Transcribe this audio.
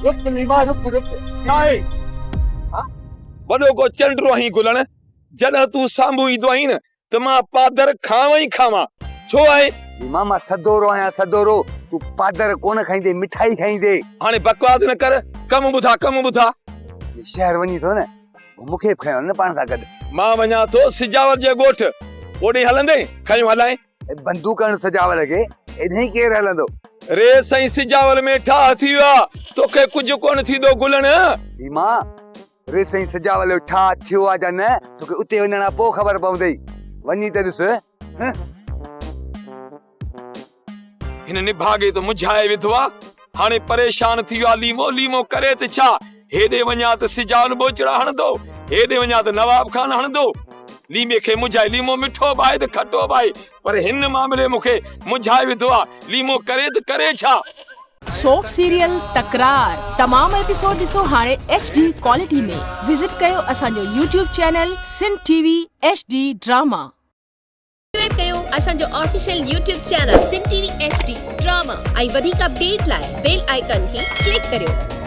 रुक लीमा रुक नाए वॾो को चंडरो आहीं गुलण जॾहिं तूं साम्हूं ईंदो आहीं न त मां पादर खावां ई खावां छो आहे लीमा मां सदोरो आहियां सदोरो तू पादर कोन खाईंदे मिठाई खाईंदे हाणे बकवास न कर कम ॿुधा शहर वञी थो न मूंखे बि खयो न पाण सां गॾु मां वञा थो सिजावर जे ॻोठ ओॾे हलंदे खयूं हलाए बंदूक हण सजावल खे एॾे केरु हलंदो रे साईं सिजावल में ठाह थी वियो आहे तोखे कुझु कोन थींदो गुलण लीमा रे साईं सजावल जो ठा थियो आहे या न तोखे उते वञण खां पोइ ख़बर पवंदई वञी त ॾिस हिन निभागे तो मुझाए विधो आहे हाणे परेशान थी वियो आहे लीमो लीमो करे त छा हेॾे वञा त सिजावल बोचड़ा हणंदो हेॾे वञा त नवाब खान हणंदो लीमे खे मुझाए लीमो मिठो बाए त खटो बाए पर हिन मामले मूंखे मुझाए विधो आहे लीमो करे त करे छा सोप सीरियल तकरार तमाम एपिसोड ॾिसो हाणे HD क्वालिटी में विजिट कयो असांजो YouTube channel Sindh TV HD drama subscribe कयो असांजो official YouTube channel Sindh TV HD drama ऐं वधीक अपडेट लाइ बेल आइकन खे क्लिक करियो।